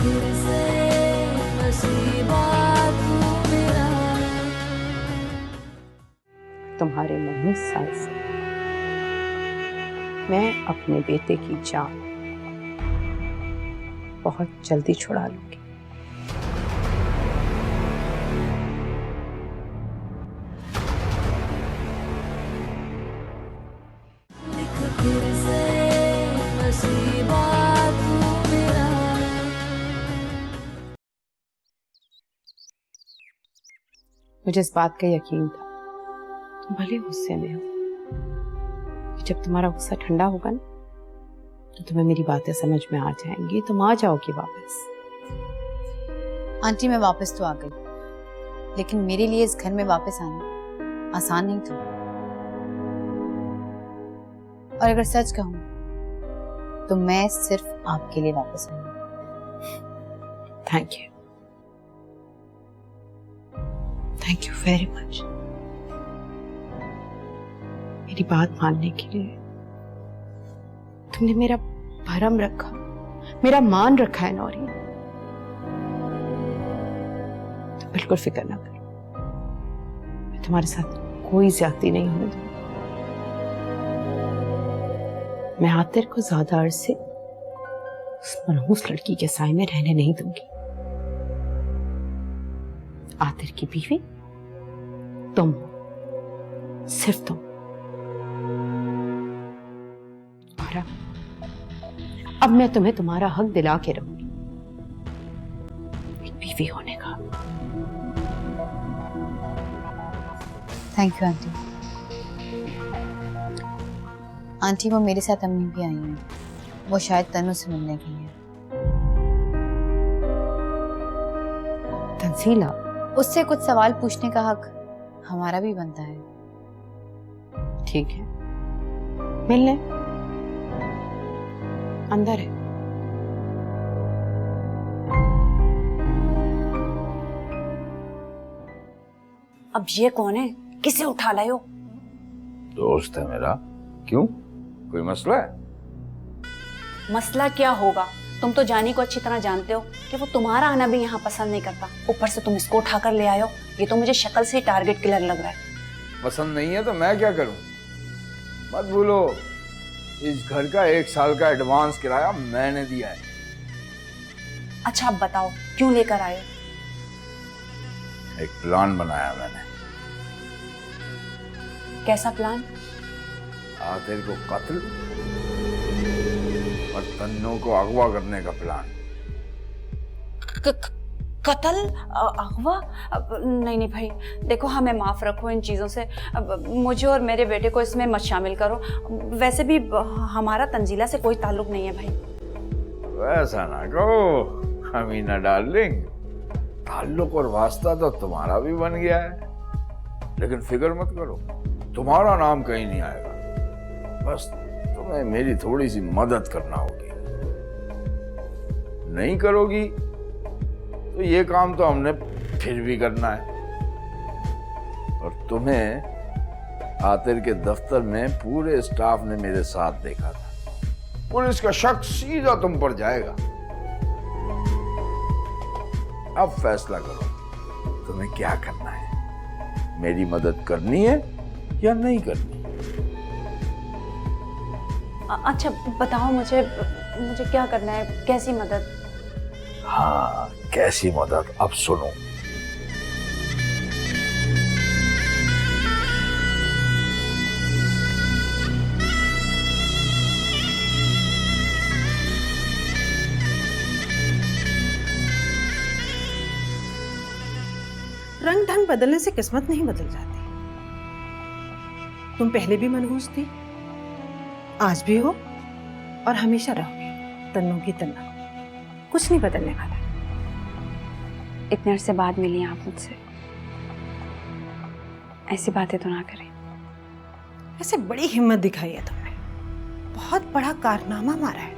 फिर से नसीबा तू मेरा। तुम्हारे मुंह साल से मैं अपने बेटे की जान बहुत जल्दी छुड़ा लूंगी। फिर से नसीबा तू मेरा। मुझे इस बात का यकीन था, तुम भले गुस्से में हो, जब तुम्हारा गुस्सा ठंडा होगा ना तो तुम्हें मेरी बातें समझ में आ जाएंगी, तुम आ जाओगी वापस। आंटी मैं वापस तो आ गई, लेकिन मेरे लिए इस घर में वापस आना आसान नहीं था। और अगर सच कहूं तो मैं सिर्फ आपके लिए वापस आई हूं। थैंक यू वेरी मच मेरी बात मानने के लिए। तुमने मेरा भरम रखा, मेरा मान रखा है नौरी। तो बिल्कुल फिक्र ना करो, मैं तुम्हारे साथ कोई ज्यादती नहीं होने दूंगी। मैं आतिर को ज्यादा अरसे उस मनहूस लड़की के साए में रहने नहीं दूंगी। आतिर की बीवी तुम हो, सिर्फ तुम। और अब मैं तुम्हें तुम्हारा हक दिला के रहूंगी, एक बीवी होने का। Thank you aunty. आंटी वो मेरे साथ अम्मी भी आई हैं, वो शायद तनु से मिलने गई हैं। तंजीला, उससे कुछ सवाल पूछने का हक हमारा भी बनता है। ठीक है, मिलने अंदर है। अब ये कौन है, किसे उठा लाए हो? दोस्त है मेरा। क्यों, कोई मसला है? मसला क्या होगा? तुम तो जानी को अच्छी तरह जानते हो कि वो तुम्हारा आना भी यहाँ पसंद नहीं करता। ऊपर से तुम इसको उठाकर ले आए हो। ये तो मुझे शक्ल से ही टारगेट किलर लग रहा है। पसंद नहीं है तो मैं क्या करूं? मत भूलो, इस घर का 1 साल का एडवांस किराया मैंने दिया है। अच्छा अब बताओ क्यों लेकर आए हो? एक प्लान बनाया मैंने। कैसा प्लान? आतिर को कत्ल और तन्नों को अगवा करने का प्लान। कत्ल, अगवा? नहीं नहीं भाई, देखो हमें माफ रखो इन चीजों से। मुझे और मेरे बेटे को इसमें मत शामिल करो। वैसे भी हमारा तंजीला से कोई ताल्लुक नहीं है भाई। वैसा ना कहो अमीना डार्लिंग, ताल्लुक और वास्ता तो तुम्हारा भी बन गया है। लेकिन फिक्र मत करो, तुम्हारा नाम कहीं नहीं आएगा। बस तुम्हें मेरी थोड़ी सी मदद करना होगी। नहीं करोगी तो ये काम तो हमने फिर भी करना है। और तुम्हें आतिर के दफ्तर में पूरे स्टाफ ने मेरे साथ देखा था। पुलिस का शक सीधा तुम पर जाएगा। अब फैसला करो, तुम्हें क्या करना है? मेरी मदद करनी है या नहीं करनी? अच्छा बताओ मुझे क्या करना है, कैसी मदद? हाँ, कैसी मदद, अब सुनो। रंग ढंग बदलने से किस्मत नहीं बदल जाती। तुम पहले भी मनहूस थी, आज भी हो और हमेशा रहोगे तन्नू की तन्ना। कुछ नहीं बदलने वाला। इतने अरसे बाद मिली आप मुझसे, ऐसी बातें तो ना करें। ऐसे बड़ी हिम्मत दिखाई है तुमने, बहुत बड़ा कारनामा मारा है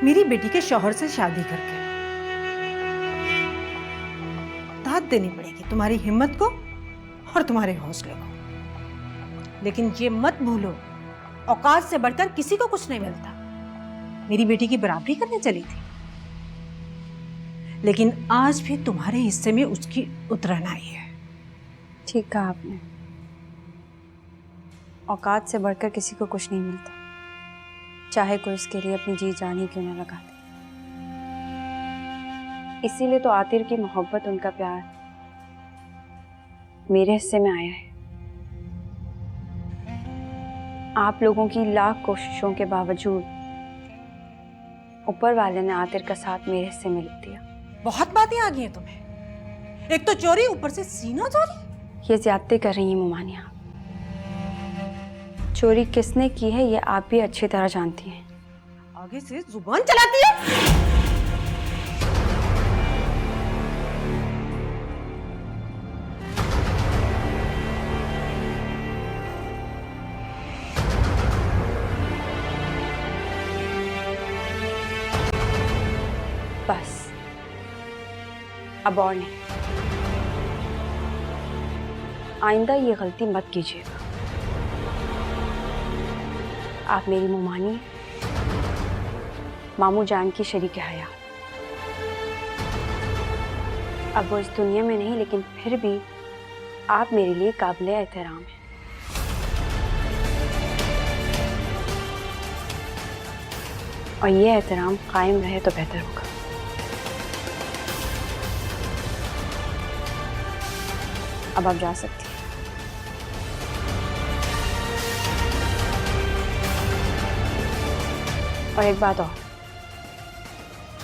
मेरी बेटी के शौहर से शादी करके। दाद देनी पड़ेगी तुम्हारी हिम्मत को और तुम्हारे हौसले को। लेकिन ये मत भूलो, औकात से बढ़कर किसी को कुछ नहीं मिलता। मेरी बेटी की बराबरी करने चली थी, लेकिन आज भी तुम्हारे हिस्से में उसकी उतरन आई है। ठीक कहा आपने, औकात से बढ़कर किसी को कुछ नहीं मिलता, चाहे कोई इसके लिए अपनी जी जान ही क्यों ना लगा दे। इसीलिए तो आतिर की मोहब्बत, उनका प्यार मेरे हिस्से में आया है। आप लोगों की लाख कोशिशों के बावजूद ऊपर वाले ने आतिर का साथ मेरे हिस्से में लिख दिया। बहुत बातें आ गई हैं तुम्हें, एक तो चोरी, ऊपर से सीना चोरी। ये ज्यादती कर रही हैं मुमानिया। चोरी किसने की है ये आप भी अच्छी तरह जानती हैं। आगे से जुबान चलाती है। बस अब और नहीं, आइंदा ये गलती मत कीजिएगा। आप मेरी मुमानी हैं, मामू जान की शरीक हया। अब वो इस दुनिया में नहीं, लेकिन फिर भी आप मेरे लिए काबिल एहतराम हैं। और ये एहतराम कायम रहे तो बेहतर होगा। अब आप जा सकती हैं। और एक बात और,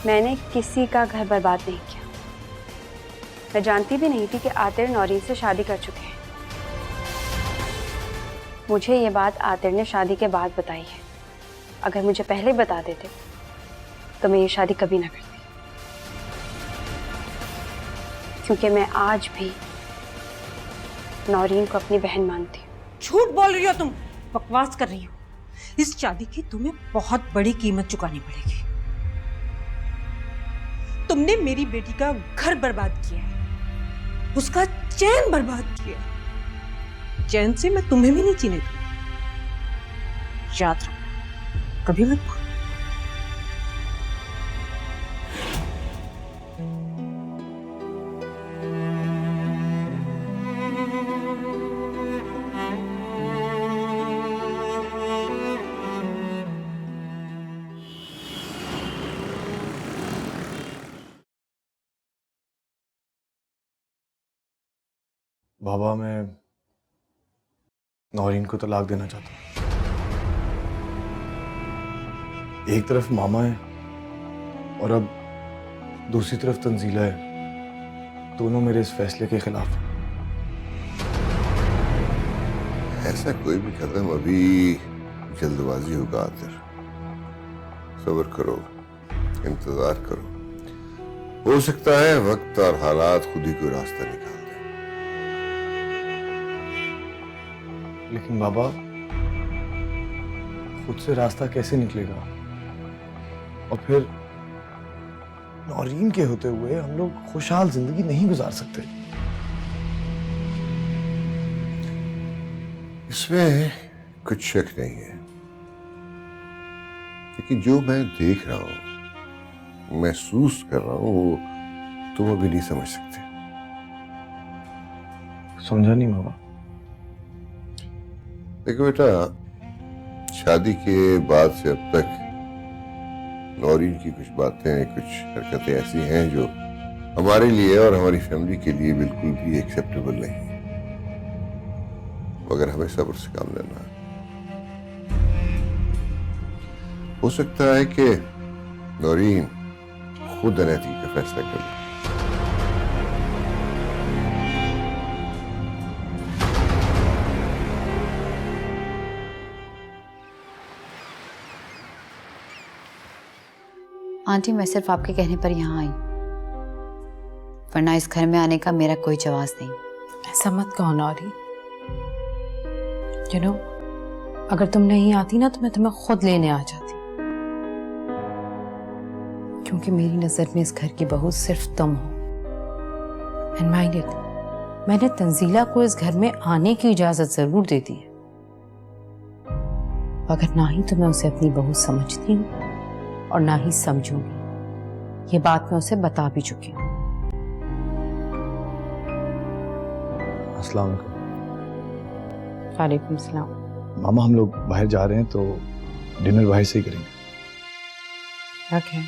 मैंने किसी का घर बर्बाद नहीं किया। मैं जानती भी नहीं थी कि आतिर नौरीन से शादी कर चुके हैं। मुझे ये बात आतिर ने शादी के बाद बताई है। अगर मुझे पहले बता देते तो मैं ये शादी कभी ना करती, क्योंकि मैं आज भी नौरीन को अपनी बहन मानती हूँ। झूठ बोल रही हो तुम, बकवास कर रही हो। इस शादी की तुम्हें बहुत बड़ी कीमत चुकानी पड़ेगी। तुमने मेरी बेटी का घर बर्बाद किया है, उसका चैन बर्बाद किया है। चैन से मैं तुम्हें भी नहीं जीने दूंगी, याद रखना, कभी मत भूलना। बाबा, मैं नौरीन को तलाक देना चाहता हूँ। एक तरफ मामा है और अब दूसरी तरफ तंजीला है। दोनों मेरे इस फैसले के खिलाफ हैं। ऐसा कोई भी कदम अभी जल्दबाजी होगा आतिर। सब्र करो, इंतजार करो। हो सकता है वक्त और हालात खुद ही कोई रास्ता निकाल दे। लेकिन बाबा, खुद से रास्ता कैसे निकलेगा? और फिर नौरीन के होते हुए हम लोग खुशहाल जिंदगी नहीं गुजार सकते। इसमें कुछ शक नहीं है, लेकिन जो मैं देख रहा हूं, महसूस कर रहा हूं, वो तुम अभी नहीं समझ सकते। समझा नहीं बाबा। देखो बेटा, शादी के बाद से अब तक नौरीन की कुछ बातें, कुछ हरकतें ऐसी हैं जो हमारे लिए और हमारी फैमिली के लिए बिल्कुल भी एक्सेप्टेबल नहीं है। मगर हमें सब्र से काम लेना है। हो सकता है कि नौरीन खुद अनैतिक का फैसला कर ले। आंटी, मैं सिर्फ आपके कहने पर यहाँ आई, वरना इस घर में आने का मेरा कोई जवाब नहीं। ऐसा मत कहो नौरी। यू नो, अगर तुम नहीं आती ना तो मैं तुम्हें खुद लेने आ जाती, क्योंकि मेरी नजर में इस घर की बहू सिर्फ तुम हो। एंड माइंड इट, मैंने तंजीला को इस घर में आने की इजाजत जरूर दे दी है, मगर ना ही तो मैं उसे अपनी बहू समझती हूँ और ना ही समझूंगी। ये बात मैं उसे बता भी चुकी हूँ। अस्सलाम वालेकुम। वालेकुम सलाम। मामा हम लोग बाहर जा रहे हैं तो डिनर बाहर से ही करेंगे। रखें।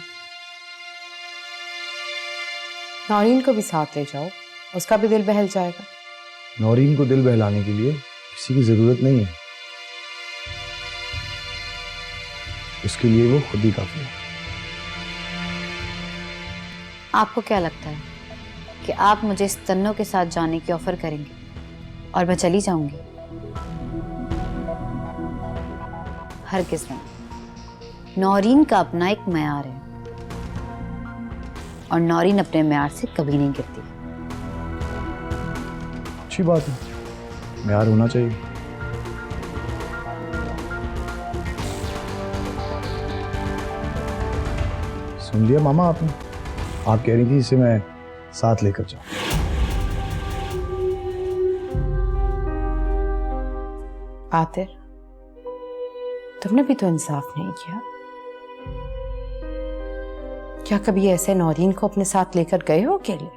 नौरीन को भी साथ ले जाओ, उसका भी दिल बहल जाएगा। नौरीन को दिल बहलाने के लिए किसी की जरूरत नहीं है, उसके लिए वो खुद ही काफी है। आपको क्या लगता है कि आप मुझे इस तन्नों के साथ जाने की ऑफर करेंगे और मैं चली जाऊंगी? हरगिज़ नहीं। नौरीन का अपना एक मयार है और नौरीन अपने मयार से कभी नहीं गिरती। अच्छी बात है, मयार होना चाहिए। सुन लिया मामा आपने? आप कह रही थी इसे मैं साथ लेकर जाऊं। आतिर, तुमने भी तो इंसाफ नहीं किया। क्या कभी ऐसे नौरीन को अपने साथ लेकर गए हो अकेले?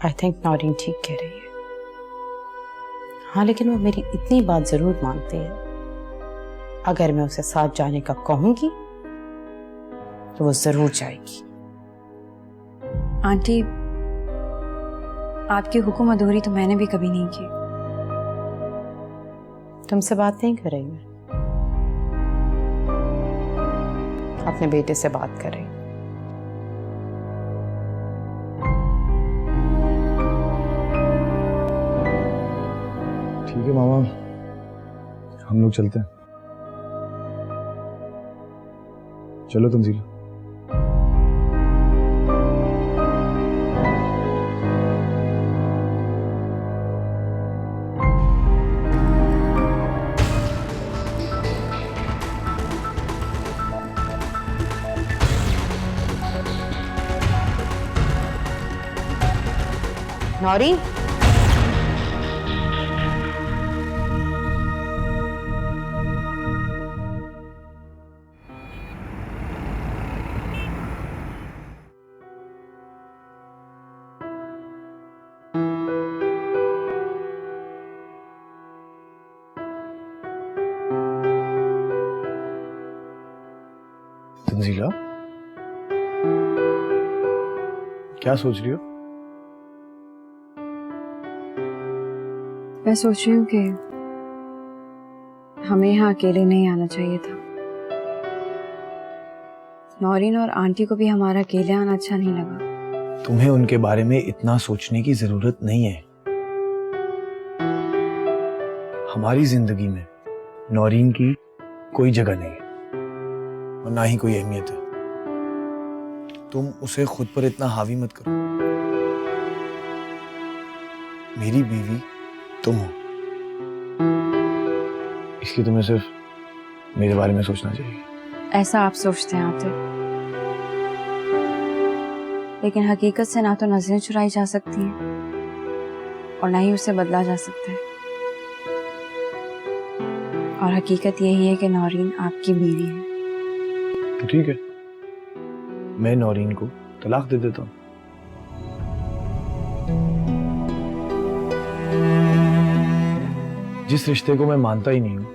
आई थिंक नौरीन ठीक कह रही है। हाँ, लेकिन वो मेरी इतनी बात जरूर मानते हैं, अगर मैं उसे साथ जाने का कहूंगी तो वो जरूर जाएगी। आंटी, आपकी हुक्म अधूरी तो मैंने भी कभी नहीं की। तुमसे बात नहीं कर रही मैं, अपने बेटे से बात कर रही हूं। ठीक है मामा, हम लोग चलते हैं। चलो तंजीला। नौरीन, तंजीला, क्या सोच रही हो? मैं सोच रही हूँ कि हमें यहाँ अकेले नहीं आना चाहिए था। नौरीन और आंटी को भी हमारा अकेले आना अच्छा नहीं लगा। तुम्हें उनके बारे में इतना सोचने की जरूरत नहीं है। हमारी जिंदगी में नौरीन की कोई जगह नहीं है और ना ही कोई अहमियत है। तुम उसे खुद पर इतना हावी मत करो। मेरी बीवी तुम हो, इसलिए तुम्हें सिर्फ मेरे बारे में सोचना चाहिए। ऐसा आप सोचते हैं आते, लेकिन हकीकत से ना तो नजरें चुराई जा सकती हैं और ना ही उसे बदला जा सकता है। और हकीकत यही है कि नौरीन आपकी बीवी है। तो ठीक है, मैं नौरीन को तलाक दे देता हूँ। जिस रिश्ते को मैं मानता ही नहीं हूँ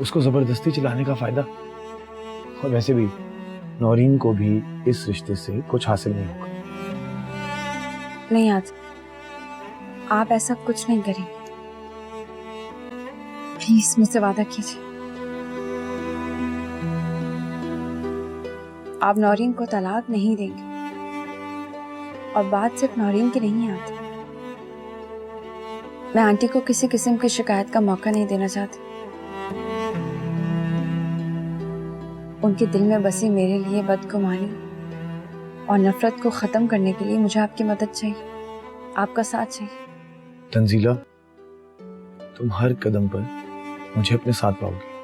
उसको जबरदस्ती चलाने का फायदा। और वैसे भी नौरीन को भी इस रिश्ते से कुछ हासिल नहीं होगा। नहीं आज आप ऐसा कुछ नहीं करेंगे। प्लीज मुझसे वादा कीजिए। आप नौरीन को तलाक नहीं देंगे। और बात सिर्फ नौरीन की नहीं आती। मैं आंटी को किसी किस्म की शिकायत का मौका नहीं देना चाहती। उनके दिल में बसी मेरे लिए बदगुमानी और नफरत को खत्म करने के लिए मुझे आपकी मदद चाहिए, आपका साथ चाहिए। तंजीला, तुम हर कदम पर मुझे अपने साथ पाओगी।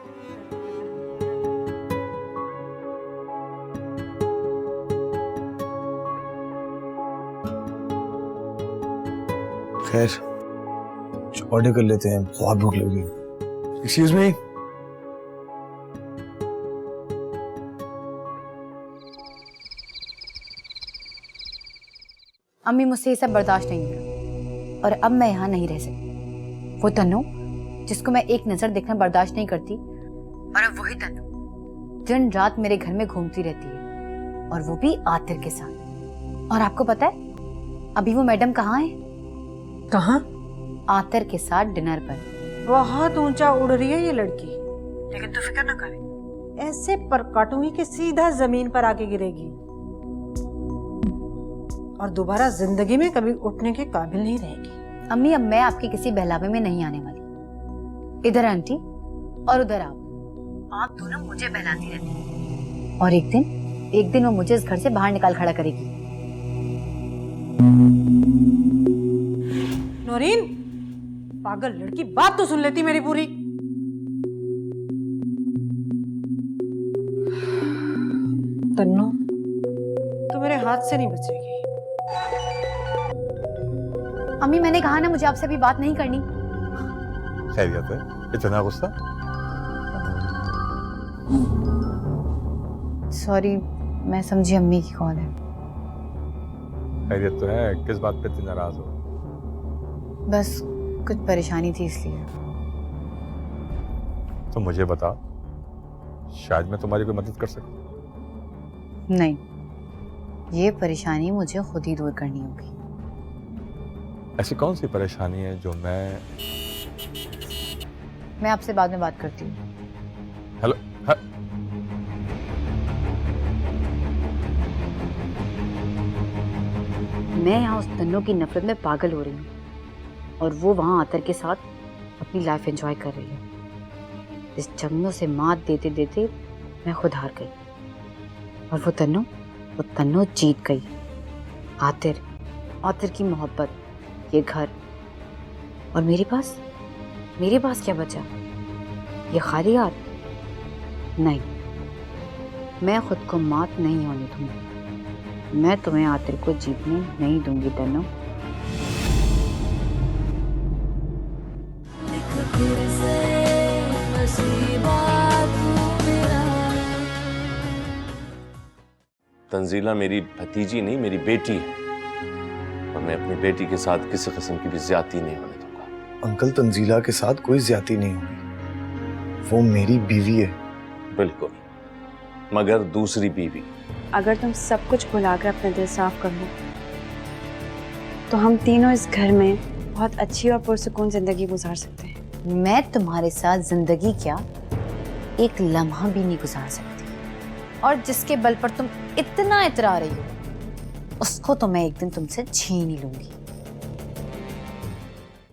खैर, ऑर्डर कर लेते हैं, बहुत भूख लगी। एक्सक्यूज मी, अम्मी मुझसे ये सब बर्दाश्त नहीं हुआ और अब मैं यहाँ नहीं रह सकती। वो तन्नू जिसको मैं एक नजर देखना बर्दाश्त नहीं करती, और अब वही तन्नू दिन रात मेरे घर में घूमती रहती है, और वो भी आतिर के साथ। और आपको पता है अभी वो मैडम कहाँ है? कहाँ? आतिर के साथ डिनर पर। बहुत ऊंचा उड़ रही है ये लड़की, लेकिन तू फिक्र ना करे, ऐसे पर काटूंगी कि सीधा जमीन पर आके गिरेगी और दोबारा जिंदगी में कभी उठने के काबिल नहीं रहेगी। अम्मी अब मैं आपके किसी बहलावे में नहीं आने वाली। इधर आंटी और उधर आप दोनों मुझे बहलाती रहती हैं। और एक दिन वो मुझे इस घर से बाहर निकाल खड़ा करेगी। नौरीन, पागल लड़की, बात तो सुन लेती मेरी पूरी। तन्नू, तो मेरे हाथ से नहीं बचेगी। अम्मी मैंने कहा ना मुझे आपसे अभी बात नहीं करनी। खैरियत है? इतना गुस्सा? सॉरी, मैं समझी अम्मी की कॉल है। खैरियत तो है, किस बात पे इतनी नाराज हो? बस कुछ परेशानी थी इसलिए। तो मुझे बता, शायद मैं तुम्हारी कोई मदद कर सकूं। नहीं, ये परेशानी मुझे खुद ही दूर करनी होगी। ऐसी कौन सी परेशानी है जो मैं आपसे बाद में बात करती हूँ। हेलो मैं यहाँ उस तन्नू की नफरत में पागल हो रही हूँ और वो वहाँ आतर के साथ अपनी लाइफ एंजॉय कर रही है। इस जंगलों से मात देते देते मैं खुद हार गई और वो तन्नू जीत गई। आतिर की मोहब्बत, ये घर, और मेरे पास क्या बचा? ये खाली हाथ? नहीं, मैं खुद को मात नहीं होने दूंगी। मैं तुम्हें आतिर को जीतने नहीं दूंगी तन्नू। लिख फिर से नसीबा तू मेरा। तंजीला मेरी भतीजी नहीं, मेरी बेटी है, और मैं अपनी बेटी के साथ किसी किस्म की भी ज्यादती नहीं होने दूंगा। अंकल, तंजीला के साथ कोई ज्यादती नहीं होगी, वो मेरी बीवी है। बिल्कुल, मगर दूसरी बीवी। अगर तुम सब कुछ भुलाकर अपना दिल साफ कर लो तो हम तीनों इस घर में बहुत अच्छी और पुरसुकून जिंदगी गुजार सकते हैं। मैं तुम्हारे साथ जिंदगी क्या, एक लम्हा भी नहीं गुजार सकती, और जिसके बल पर तुम इतना इतरा रही हो उसको तो मैं एक दिन तुमसे छीन ही लूंगी।